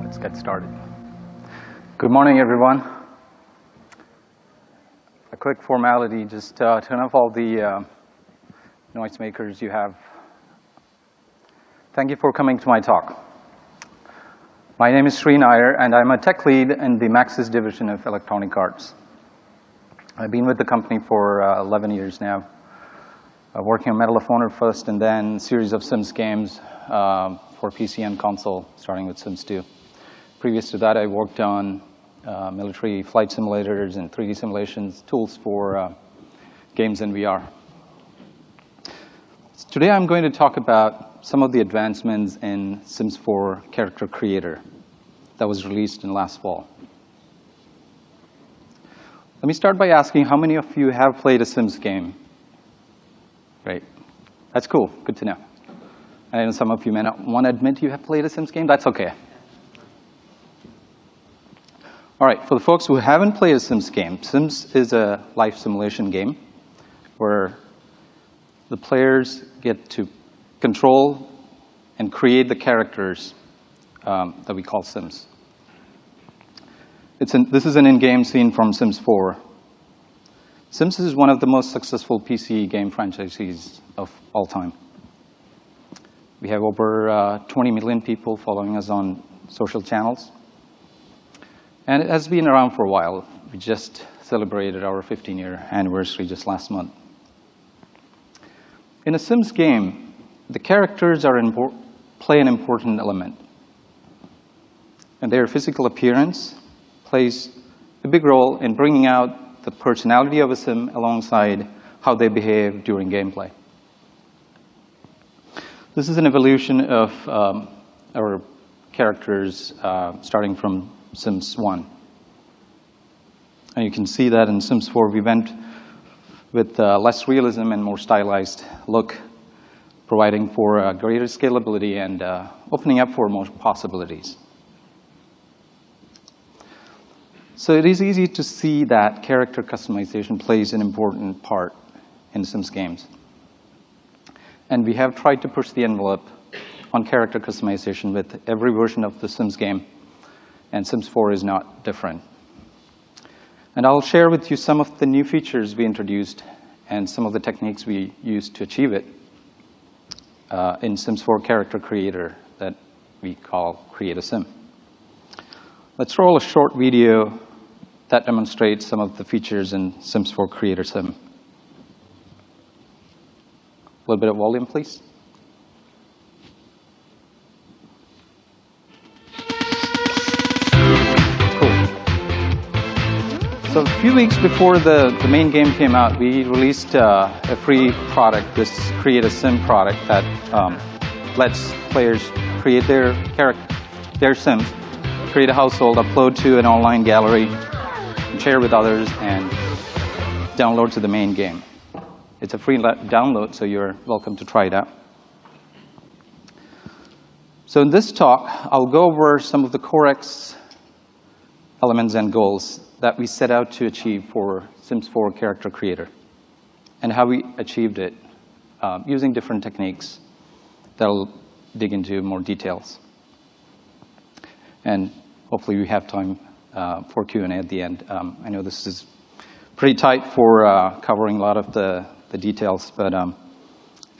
Let's get started. Good morning, everyone. A quick formality, just turn off all the noisemakers you have. Thank you for coming to my talk. My name is Nair, and I'm a tech lead in the Maxis division of Electronic Arts. I've been with the company for 11 years now, working on Medal of Honor first, and then a series of Sims games for PC and console, starting with Sims 2. Previous to that, I worked on military flight simulators and 3D simulations, tools for games in VR. Today, I'm going to talk about some of the advancements in Sims 4 Character Creator that was released in last fall. Let me start by asking how many of you have played a Sims game? Great. That's cool. Good to know. I know some of you may not want to admit you have played a Sims game. That's OK. All right. For the folks who haven't played a Sims game, Sims is a life simulation game where the players get to control and create the characters that we call Sims. This is an in-game scene from Sims 4. Sims is one of the most successful PC game franchises of all time. We have over 20 million people following us on social channels. And it has been around for a while. We just celebrated our 15-year anniversary just last month. In a Sims game, the characters play an important element. And their physical appearance plays a big role in bringing out the personality of a Sim alongside how they behave during gameplay. This is an evolution of our characters starting from Sims 1. And you can see that in Sims 4, we went with less realism and more stylized look, providing for greater scalability and opening up for more possibilities. So it is easy to see that character customization plays an important part in Sims games. And we have tried to push the envelope on character customization with every version of the Sims game, and Sims 4 is not different. And I'll share with you some of the new features we introduced and some of the techniques we used to achieve it in Sims 4 Character Creator that we call Create a Sim. Let's roll a short video that demonstrates some of the features in Sims 4 Creator Sim. A little bit of volume, please. Cool. So a few weeks before the main game came out, we released a free product, this Create a Sim product that lets players create their Sims, create a household, upload to an online gallery, share with others, and download to the main game. It's a free download, so you're welcome to try it out. So in this talk, I'll go over some of the core elements and goals that we set out to achieve for Sims 4 Character Creator, and how we achieved it using different techniques that I'll dig into more details. And hopefully we have time for Q&A at the end. I know this is pretty tight for covering a lot of the details, but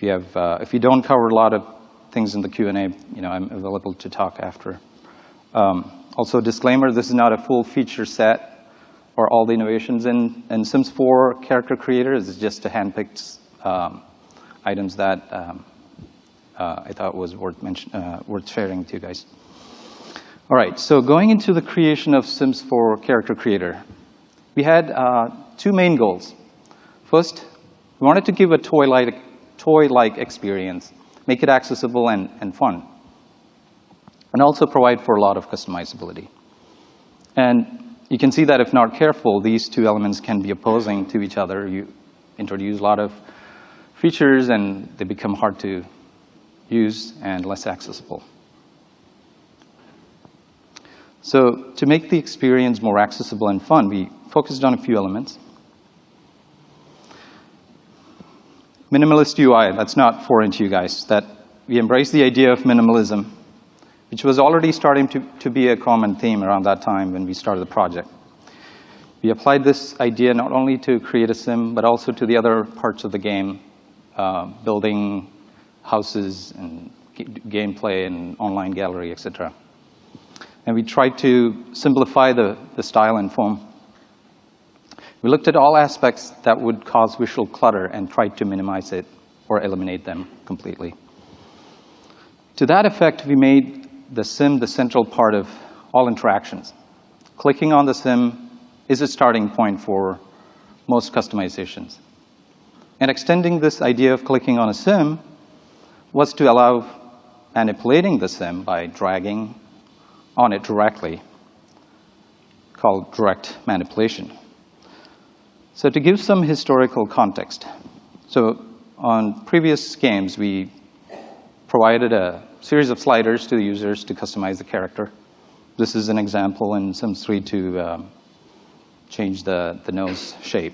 if you don't cover a lot of things in the Q&A, I'm available to talk after. Also, disclaimer: this is not a full feature set or all the innovations in Sims 4 Character Creator. This is just a handpicked items that I thought was worth sharing with you guys. All right, so going into the creation of Sims 4 Character Creator, we had two main goals. First, we wanted to give a toy-like experience, make it accessible and fun, and also provide for a lot of customizability. And you can see that if not careful, these two elements can be opposing to each other. You introduce a lot of features, and they become hard to use and less accessible. So to make the experience more accessible and fun, we focused on a few elements. Minimalist UI, that's not foreign to you guys. That we embrace the idea of minimalism which was already starting to be a common theme around that time when we started the project. We applied this idea not only to create a sim, but also to the other parts of the game, building houses and gameplay and online gallery, etc. And we tried to simplify the style and form. We looked at all aspects that would cause visual clutter and tried to minimize it or eliminate them completely. To that effect, we made the sim the central part of all interactions. Clicking on the sim is a starting point for most customizations. And extending this idea of clicking on a sim was to allow manipulating the sim by dragging on it directly, called direct manipulation. So to give some historical context, so on previous games, we provided a series of sliders to the users to customize the character. This is an example in Sims 3 to change the nose shape.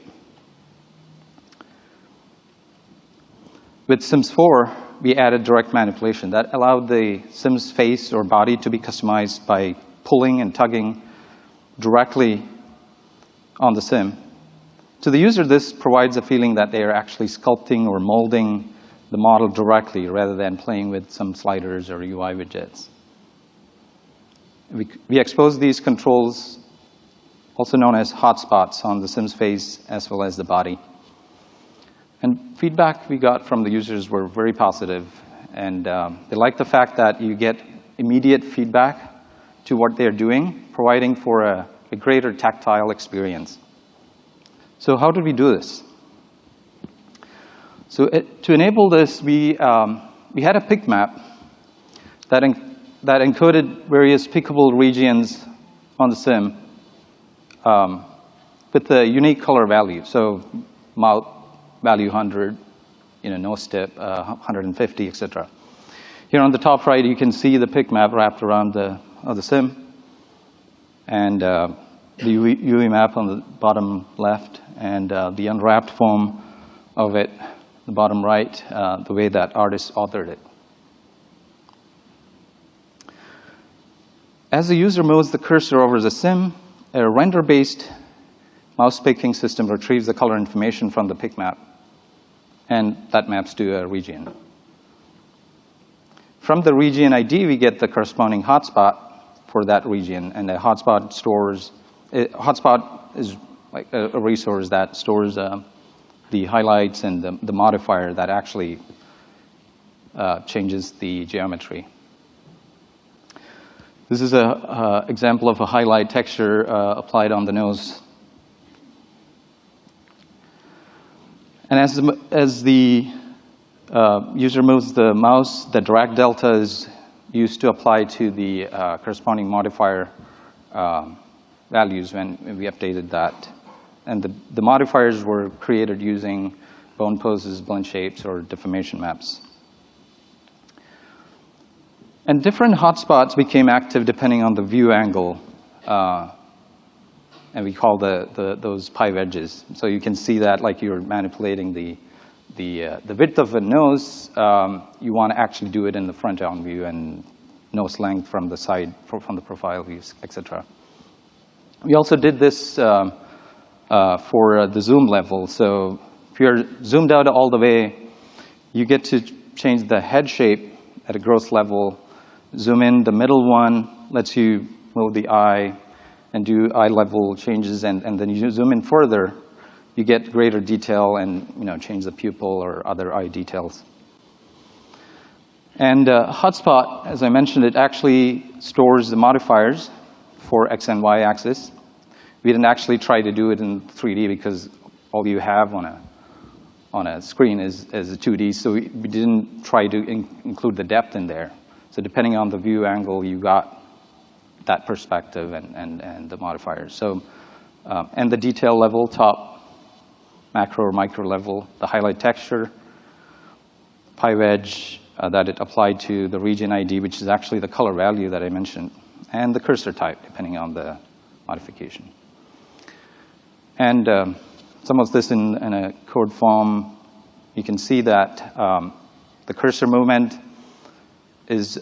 With Sims 4, we added direct manipulation. That allowed the Sim's face or body to be customized by pulling and tugging directly on the Sim. To the user, this provides a feeling that they are actually sculpting or molding the model directly rather than playing with some sliders or UI widgets. We expose these controls, also known as hotspots, on the Sim's face as well as the body. And feedback we got from the users were very positive, and they liked the fact that you get immediate feedback to what they're doing, providing for a greater tactile experience. So how did we do this? So to enable this, we had a pick map that encoded various pickable regions on the Sim with a unique color value. So mouth value 100, nose tip 150, etc. Here on the top right, you can see the pick map wrapped around the Sim, and the UE map on the bottom left, and the unwrapped form of it, the bottom right, the way that artists authored it. As the user moves the cursor over the Sim, a render-based mouse picking system retrieves the color information from the pick map, and that maps to a region. From the region ID, we get the corresponding hotspot for that region, and the hotspot is like a resource that stores the highlights and the modifier that actually changes the geometry. This is an example of a highlight texture applied on the nose. And as the user moves the mouse, the drag delta is used to apply to the corresponding modifier values when we updated that. And the modifiers were created using bone poses, blend shapes, or deformation maps. And different hotspots became active depending on the view angle, and we call those pive edges. So you can see that like you're manipulating the width of a nose, you want to actually do it in the front-on view, and nose length from the side, from the profile views, etc. We also did this for the zoom level. So if you're zoomed out all the way, you get to change the head shape at a gross level. Zoom in, the middle one lets you move the eye and do eye level changes, and then you zoom in further, you get greater detail and change the pupil or other eye details. And hotspot, as I mentioned, it actually stores the modifiers for X and Y axis. We didn't actually try to do it in 3D because all you have on a screen is a 2D, so we didn't try to include the depth in there. So depending on the view angle, you got that perspective and the modifiers. So, and the detail level, top, macro or micro level, the highlight texture, pive edge that it applied to the region ID, which is actually the color value that I mentioned, and the cursor type, depending on the modification. And some of this in a code form, you can see that the cursor movement is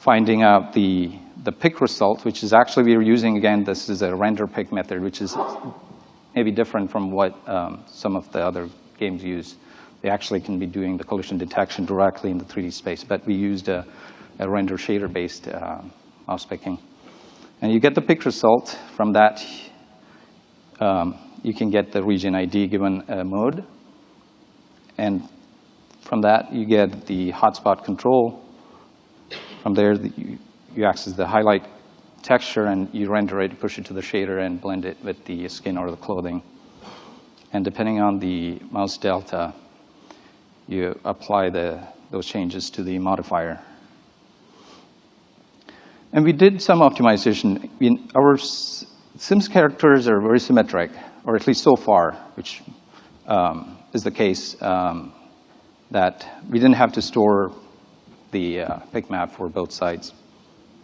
finding out the pick result, which is actually we were using, again, this is a render pick method, which is maybe different from what some of the other games use. They actually can be doing the collision detection directly in the 3D space, but we used a render shader-based mouse picking. And you get the pick result. From that, you can get the region ID given a mode. And from that, you get the hotspot control. From there, you access the highlight texture, and you render it, push it to the shader, and blend it with the skin or the clothing. And depending on the mouse delta, you apply those changes to the modifier. And we did some optimization. Our Sims characters are very symmetric, or at least so far, which is the case, that we didn't have to store the pick map for both sides.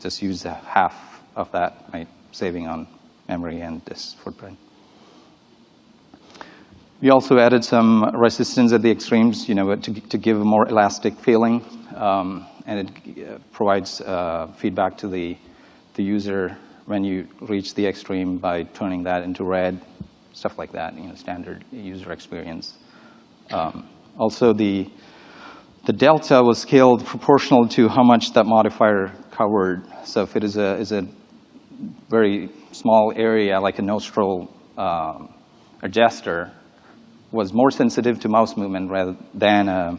Just use half of that, right, saving on memory and disk footprint. We also added some resistance at the extremes, to give a more elastic feeling, and it provides feedback to the user when you reach the extreme by turning that into red, stuff like that, standard user experience. Also, the delta was scaled proportional to how much that modifier covered. So if it is a very small area, like a nostril or gesture, was more sensitive to mouse movement rather than an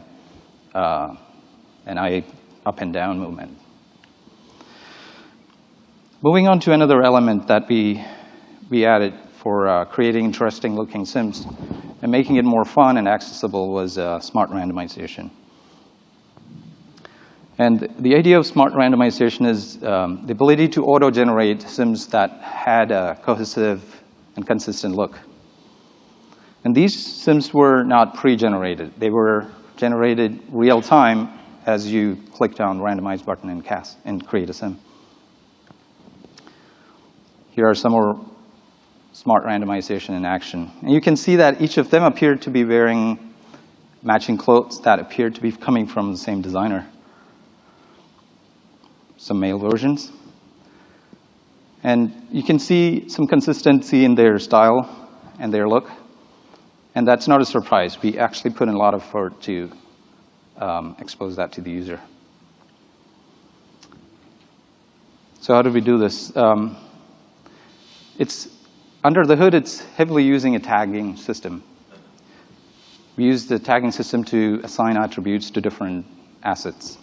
eye up and down movement. Moving on to another element that we added for creating interesting looking Sims and making it more fun and accessible was smart randomization. And the idea of smart randomization is the ability to auto-generate Sims that had a cohesive and consistent look. And these Sims were not pre-generated. They were generated real time as you clicked on the randomize button and create a Sim. Here are some more smart randomization in action. And you can see that each of them appeared to be wearing matching clothes that appeared to be coming from the same designer. Some male versions. And you can see some consistency in their style and their look. And that's not a surprise. We actually put in a lot of effort to expose that to the user. So how did we do this? Under the hood, it's heavily using a tagging system. We use the tagging system to assign attributes to different assets.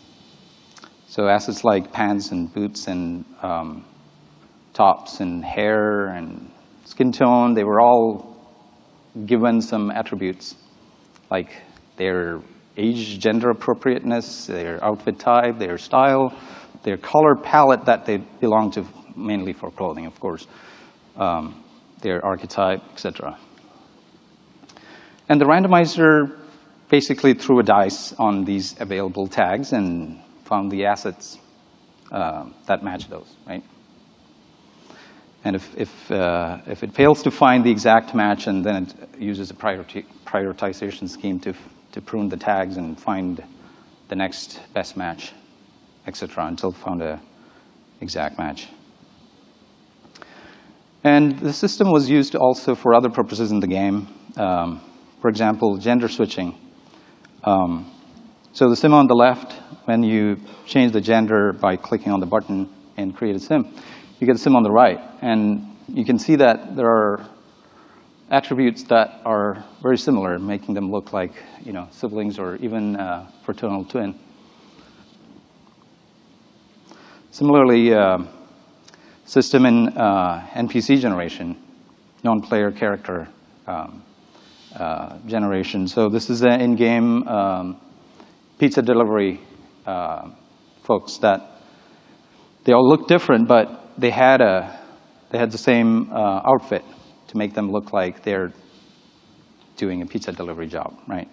So assets like pants and boots and tops and hair and skin tone, they were all given some attributes, like their age, gender appropriateness, their outfit type, their style, their color palette that they belong to, mainly for clothing, of course, their archetype, etc. And the randomizer basically threw a dice on these available tags and found the assets that match those, right? And if it fails to find the exact match, and then it uses a prioritization scheme to prune the tags and find the next best match, etc., until it found an exact match. And the system was used also for other purposes in the game. For example, gender switching. So the Sim on the left, when you change the gender by clicking on the button and create a Sim, you get a Sim on the right. And you can see that there are attributes that are very similar, making them look like siblings or even a fraternal twin. Similarly, system in NPC generation, non-player character generation. So this is an in-game pizza delivery folks that they all look different, but they had the same outfit to make them look like they're doing a pizza delivery job, right?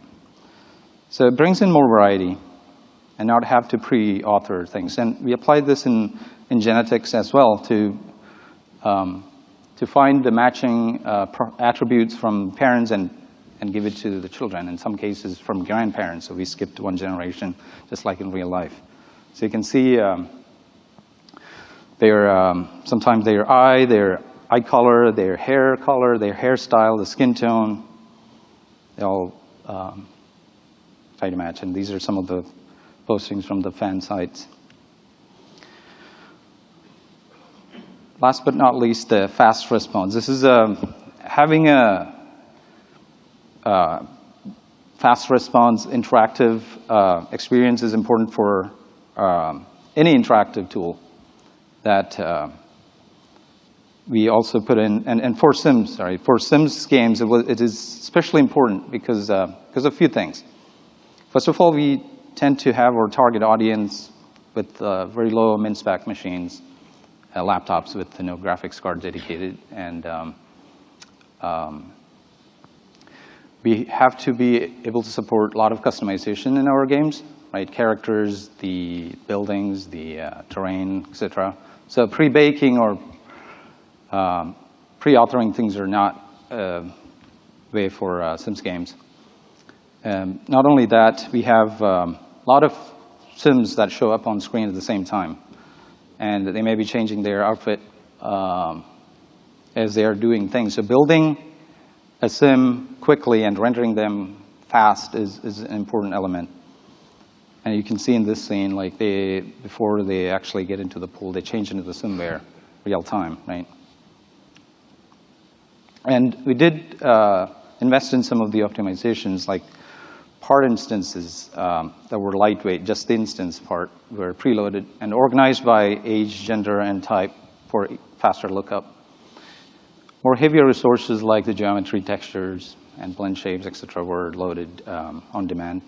So it brings in more variety and not have to pre-author things. And we applied this in genetics as well to find the matching attributes from parents and give it to the children, in some cases from grandparents. So we skipped one generation, just like in real life. So you can see Sometimes their eye color, their hair color, their hairstyle, the skin tone, they all try to match. And these are some of the postings from the fan sites. Last but not least, the fast response. This is having a fast response interactive experience is important for any interactive tool that we also put in. And for Sims games, it is especially important because of a few things. First of all, we tend to have our target audience with very low min-spec machines, laptops with no graphics card dedicated, and we have to be able to support a lot of customization in our games, right? Characters, the buildings, the terrain, etc. So pre-baking or pre-authoring things are not a way for Sims games. Not only that, we have a lot of Sims that show up on screen at the same time. And they may be changing their outfit as they are doing things. So building a Sim quickly and rendering them fast is an important element. And you can see in this scene, like before they actually get into the pool, they change into the Simware real time, right? And we did invest in some of the optimizations, like part instances that were lightweight, just the instance part, were preloaded and organized by age, gender, and type for faster lookup. More heavier resources like the geometry, textures, and blend shapes, etc., were loaded on demand.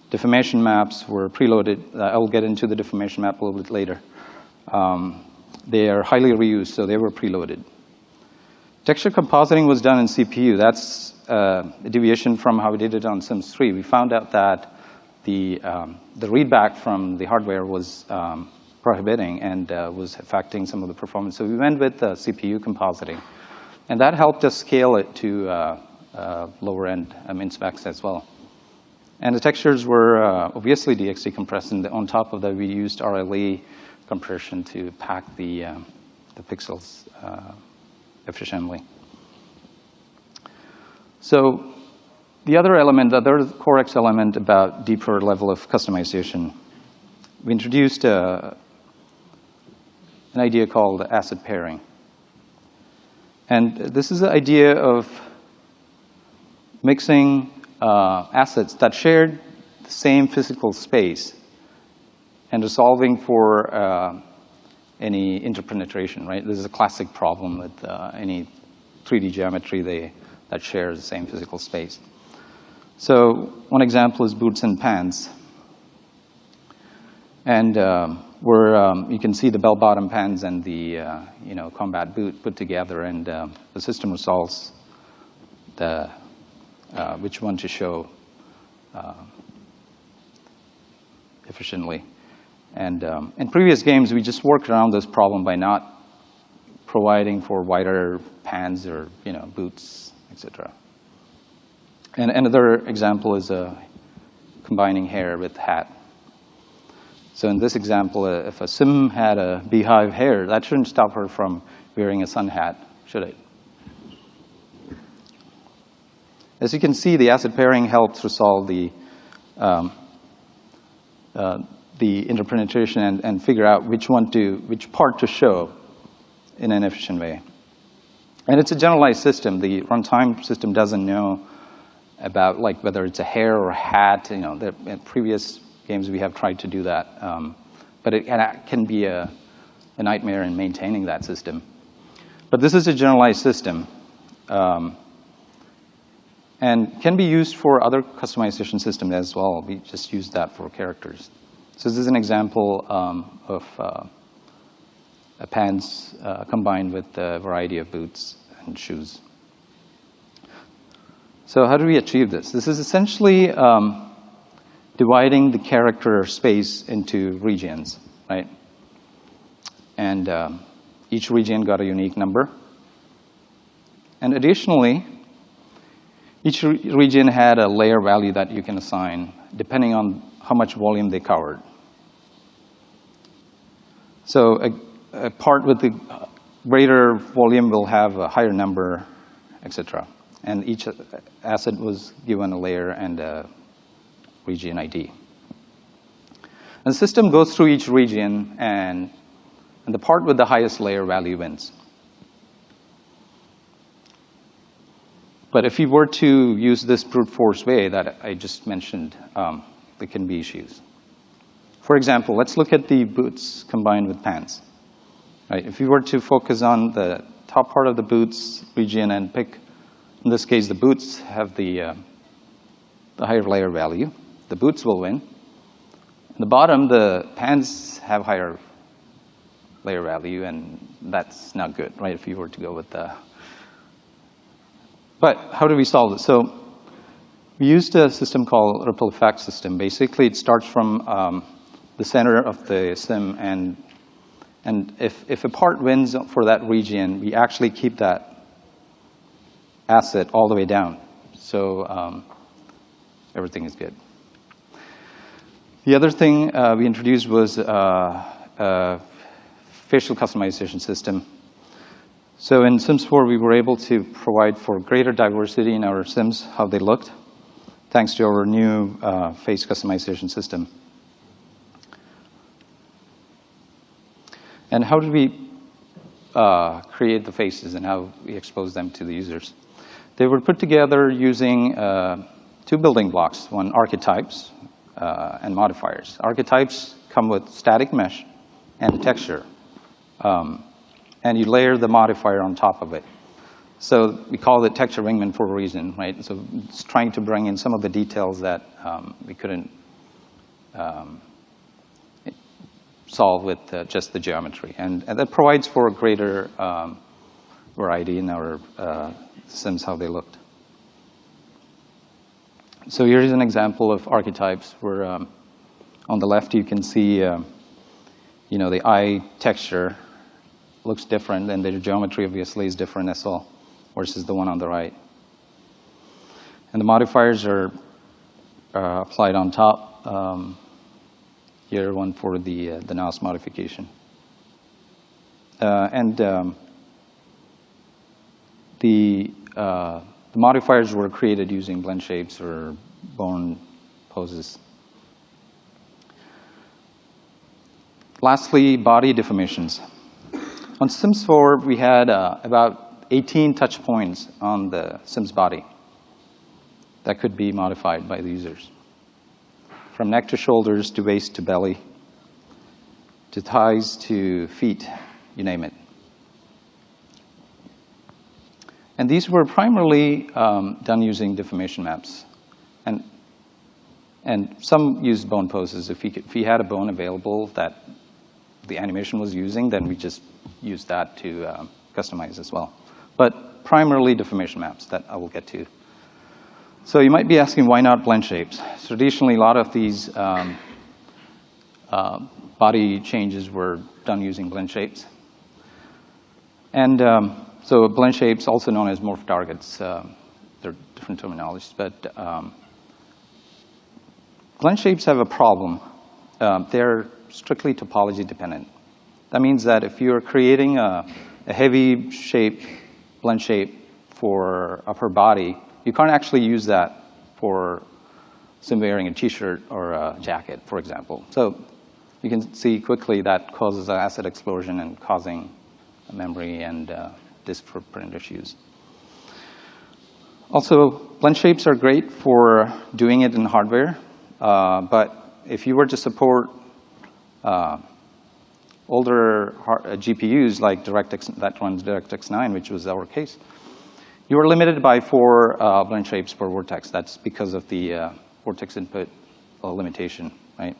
Deformation maps were preloaded. I'll get into the deformation map a little bit later. They are highly reused, so they were preloaded. Texture compositing was done in CPU. That's a deviation from how we did it on Sims 3. We found out that the readback from the hardware was prohibiting and was affecting some of the performance. So we went with CPU compositing. And that helped us scale it to lower-end min specs as well. And the textures were obviously DXT compressed. And on top of that, we used RLE compression to pack the pixels efficiently. So the other element, the other core X element about deeper level of customization, we introduced an idea called asset pairing. And this is the idea of mixing assets that shared the same physical space and resolving for any interpenetration, right? This is a classic problem with any 3D geometry that shares the same physical space. So one example is boots and pants. And you can see the bell-bottom pants and the combat boot put together, and the system resolves which one to show efficiently. And in previous games, we just worked around this problem by not providing for wider pants or boots, etc. And another example is combining hair with hat. So in this example, if a Sim had a beehive hair, that shouldn't stop her from wearing a sun hat, should it? As you can see, the asset pairing helps resolve the interpenetration and figure out which part to show in an efficient way. And it's a generalized system. The runtime system doesn't know about whether it's a hair or a hat. In previous games we have tried to do that, but it can be a nightmare in maintaining that system. But this is a generalized system, and can be used for other customization systems as well. We just use that for characters. So this is an example of pants combined with a variety of boots and shoes. So how do we achieve this? This is essentially dividing the character space into regions, right? And each region got a unique number. And additionally, each region had a layer value that you can assign depending on how much volume they covered. So a part with the greater volume will have a higher number, etc. And each asset was given a layer and a region ID. And the system goes through each region, and the part with the highest layer value wins. But if you were to use this brute force way that I just mentioned, there can be issues. For example, let's look at the boots combined with pants. Right? If you were to focus on the top part of the boots region and pick, in this case, the boots have the higher layer value, the boots will win. In the bottom, the pants have higher layer value, and that's not good, right, if you were to go with the... But how do we solve this? So we used a system called ripple effect system. Basically, it starts from the center of the sim, and if a part wins for that region, we actually keep that asset all the way down. So everything is good. The other thing we introduced was a facial customization system. So in Sims 4, we were able to provide for greater diversity in our Sims, how they looked, thanks to our new face customization system. And how did we create the faces and how we expose them to the users? They were put together using two building blocks, one archetypes and modifiers. Archetypes come with static mesh and a texture. And you layer the modifier on top of it. So we call it texture wingman for a reason, right? So it's trying to bring in some of the details that we couldn't solve with just the geometry. And that provides for a greater variety in our Sims, how they looked. So here's an example of archetypes where on the left you can see the eye texture looks different, and the geometry obviously is different as well versus the one on the right. And the modifiers are applied on top. Here, one for the NAS modification. The modifiers were created using blend shapes or bone poses. Lastly, body deformations. On Sims 4, we had about 18 touch points on the Sims body that could be modified by the users. From neck to shoulders, to waist to belly, to thighs to feet, you name it. And these were primarily done using deformation maps. And some used bone poses. If we had a bone available that the animation was using, then we just use that to customize as well. But primarily deformation maps that I will get to. So you might be asking, why not blend shapes? So traditionally, a lot of these body changes were done using blend shapes. And so blend shapes, also known as morph targets, they're different terminologies, but blend shapes have a problem. They're strictly topology dependent. That means that if you're creating a heavy shape, blend shape for upper body, you can't actually use that for sim wearing a t-shirt or a jacket, for example. So you can see quickly that causes an asset explosion and causing memory and disk footprint issues. Also, blend shapes are great for doing it in hardware, but if you were to support older GPUs like that runs DirectX 9, which was our case, you are limited by 4 blend shapes per vertex. That's because of the vertex input limitation, right?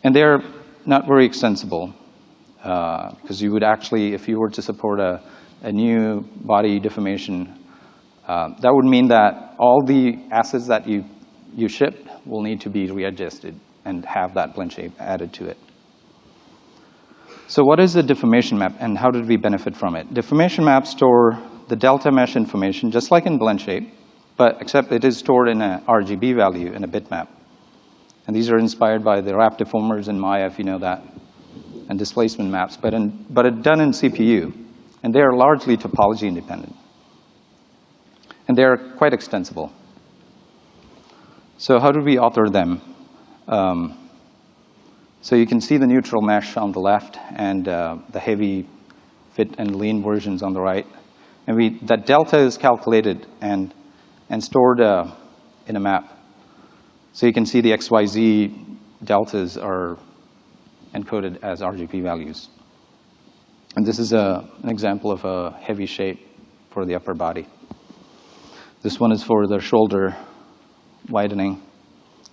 And they're not very extensible because you would actually, if you were to support a new body deformation, that would mean that all the assets that you ship will need to be readjusted and have that blend shape added to it. So what is a deformation map, and how did we benefit from it? Deformation maps store the delta mesh information, just like in blend shape, but except it is stored in a RGB value in a bitmap. And these are inspired by the wrap deformers in Maya, if you know that. and displacement maps, but it's done in CPU. And they are largely topology independent. And they are quite extensible. So how do we author them? So you can see the neutral mesh on the left and the heavy fit and lean versions on the right. And that delta is calculated and stored in a map. So you can see the XYZ deltas are encoded as RGB values. And this is an example of a heavy shape for the upper body. This one is for the shoulder widening.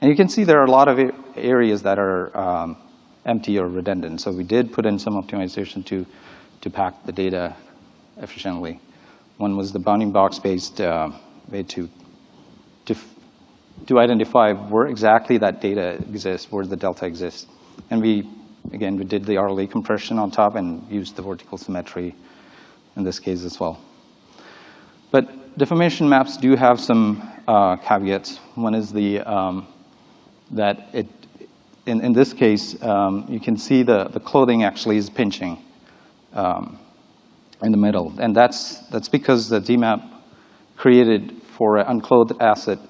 And you can see there are a lot of areas that are empty or redundant. So we did put in some optimization to pack the data efficiently. One was the bounding box-based way to identify where exactly that data exists, where the delta exists. And we did the RLE compression on top and used the vertical symmetry in this case as well. But deformation maps do have some caveats. One is that in this case, you can see the clothing actually is pinching in the middle. And that's because the DMAP created for an unclothed asset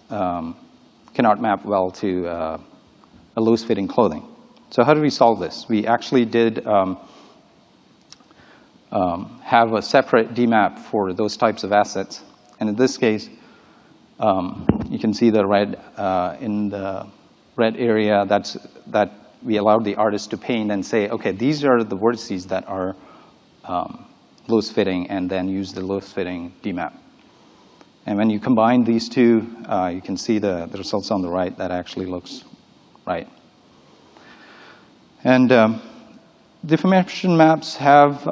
cannot map well to a loose-fitting clothing. So how do we solve this? We actually did have a separate DMAP for those types of assets. And in this case, you can see the red in the red area that we allowed the artist to paint and say, okay, these are the vertices that are loose-fitting, and then use the loose-fitting DMAP. And when you combine these two, you can see the results on the right. That actually looks right. And deformation maps have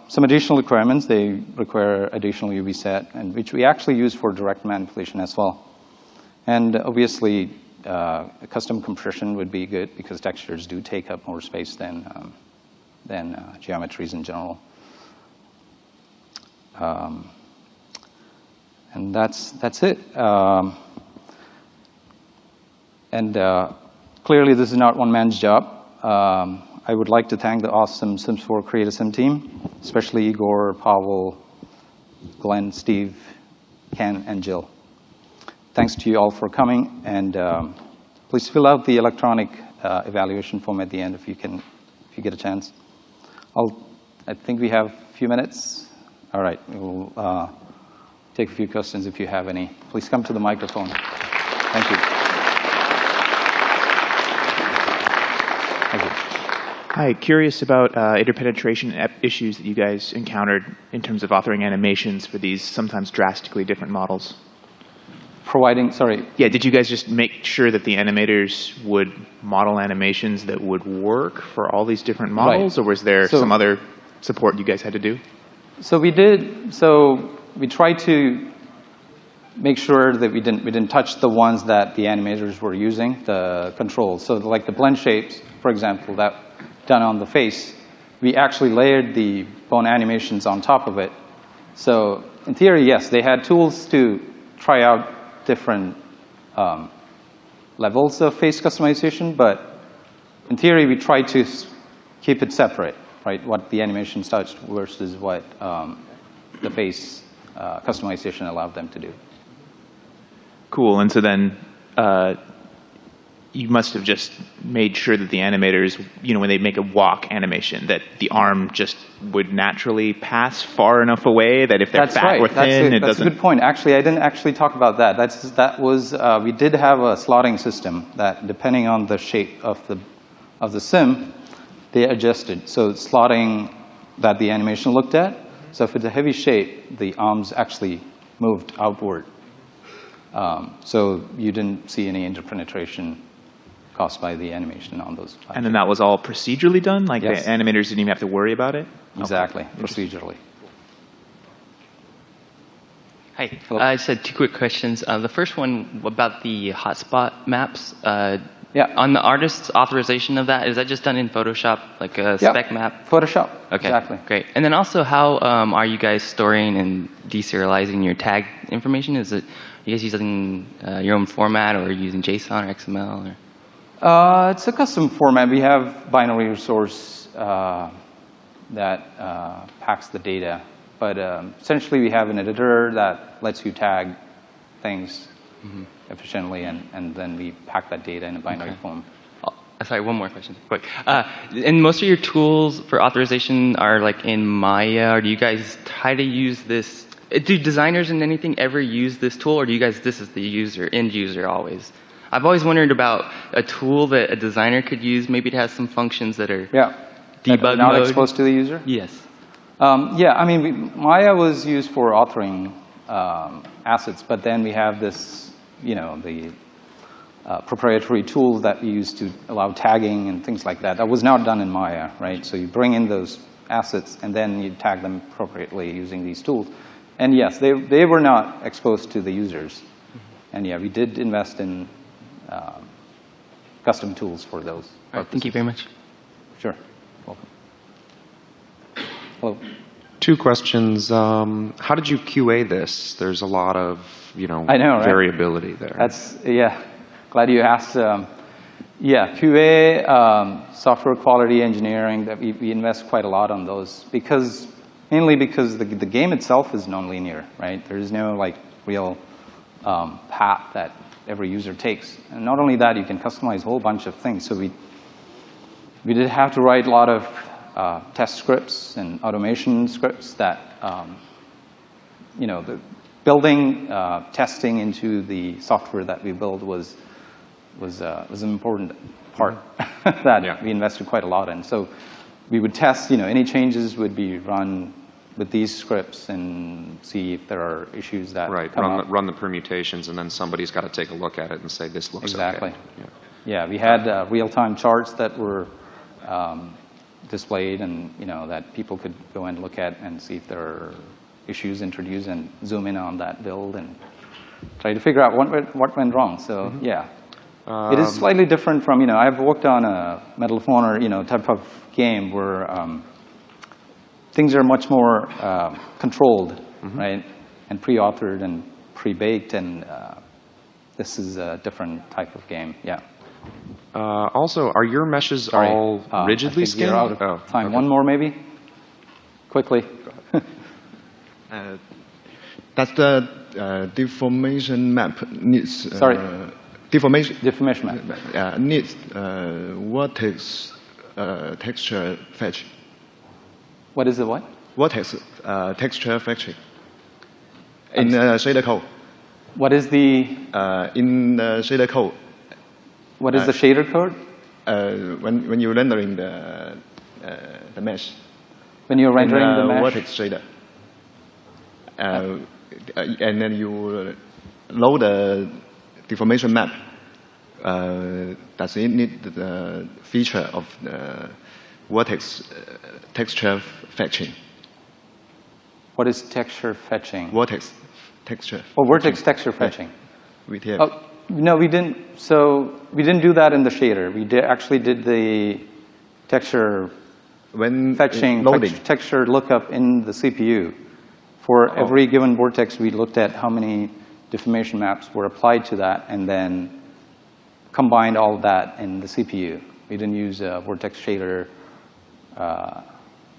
some additional requirements. They require additional UV set, and which we actually use for direct manipulation as well. And obviously, custom compression would be good because textures do take up more space than geometries in general. And that's it. Clearly, this is not one man's job. I would like to thank the awesome Sims 4 Create a Sim team, especially Igor, Pavel, Glenn, Steve, Ken, and Jill. Thanks to you all for coming, and please fill out the electronic evaluation form at the end if you get a chance. I think we have a few minutes. All right, we will take a few questions if you have any. Please come to the microphone. Thank you. Thank you. Hi, curious about interpenetration issues that you guys encountered in terms of authoring animations for these sometimes drastically different models. Sorry. Yeah, did you guys just make sure that the animators would model animations that would work for all these different models, right, or was there some other support you guys had to do? So we did. So we tried to make sure that we didn't touch the ones that the animators were using, the controls. So like the blend shapes, for example, that done on the face, we actually layered the bone animations on top of it. So in theory, yes, they had tools to try out different levels of face customization, but in theory, we tried to keep it separate, right? What the animations touched versus what the face customization allowed them to do. Cool. And so then you must have just made sure that the animators, when they make a walk animation, that the arm just would naturally pass far enough away that if they're fat or thin, it doesn't. That's a good point. Actually, I didn't actually talk about that. We did have a slotting system that, depending on the shape of the sim, they adjusted. So slotting that the animation looked at. So if it's a heavy shape, the arms actually moved outward. So you didn't see any interpenetration caused by the animation on those. And then that was all procedurally done? Like yes. The animators didn't even have to worry about it? Exactly, okay. Procedurally. Hi, I just had two quick questions. The first one about the hotspot maps. Yeah. On the artist's authorization of that, is that just done in Photoshop, like a spec map? Photoshop. Okay, exactly. Great. And then also, how are you guys storing and deserializing your tag information? Are you guys using your own format, or using JSON or XML? Or? It's a custom format. We have binary resource that packs the data. But essentially, we have an editor that lets you tag things efficiently, and then we pack that data in a binary form. Sorry, one more question. Quick. And most of your tools for authorization are like in Maya, or do you guys try to use this? Do designers and anything ever use this tool, or do you guys, this is the user, end user always? I've always wondered about a tool that a designer could use. Maybe it has some functions that are debug not mode. Exposed to the user? Yes. Yeah, I mean, Maya was used for authoring assets, but then we have this, the proprietary tools that we use to allow tagging and things like that. That was not done in Maya, right? So you bring in those assets, and then you tag them appropriately using these tools. And yes, they were not exposed to the users. And yeah, we did invest in custom tools for those. All right, thank you very much. Sure. Welcome. Hello. 2 questions. How did you QA this? There's a lot of, I know, right? variability there. Glad you asked. QA, software quality engineering, that we invest quite a lot on those mainly because the game itself is non-linear, right? There's no real path that every user takes. And not only that, you can customize a whole bunch of things. So we did have to write a lot of test scripts and automation scripts that, the building testing into the software that we build was an important part that we invested quite a lot in. So we would test, any changes would be run with these scripts and see if there are issues that come up. Run the permutations, and then somebody's got to take a look at it and say, this looks exactly. okay. Yeah, we had real-time charts that were displayed, and that people could go and look at and see if there are issues introduced and zoom in on that build and try to figure out what went wrong. So yeah, it is slightly different from I've worked on a Medal of Honor type of game where things are much more controlled, right, and pre-authored and pre-baked, and this is a different type of game. Yeah. Also, are your meshes all rigidly scaled? We're out of time. Okay. One more, maybe? Quickly. Does the deformation map needs... Deformation map. Needs vertex texture fetch. What is the what? Vertex texture fetching. In shader code. What is the... in the shader code. What is the shader code? When you're rendering the mesh. When you're rendering the mesh? Vertex shader. And then you load the deformation map. Does it need the feature of the vertex texture fetching? What is texture fetching? Vertex texture. Oh, vertex texture fetching. With here. Oh, no, we didn't. So we didn't do that in the shader. We actually did the texture fetching, texture lookup in the CPU. For every given vortex, we looked at how many deformation maps were applied to that, and then combined all of that in the CPU. We didn't use a vortex shader,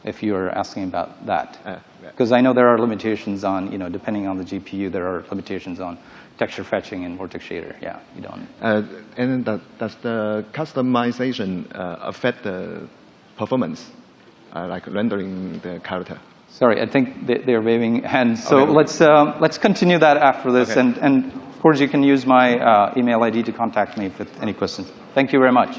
if you're asking about that. Because I know there are limitations on, depending on the GPU, there are limitations on texture fetching and vortex shader. Yeah, you don't. And does the customization affect the performance, like rendering the character? Sorry, I think they're waving hands. So let's continue that after this. Okay. And of course, you can use my email ID to contact me with any questions. Thank you very much.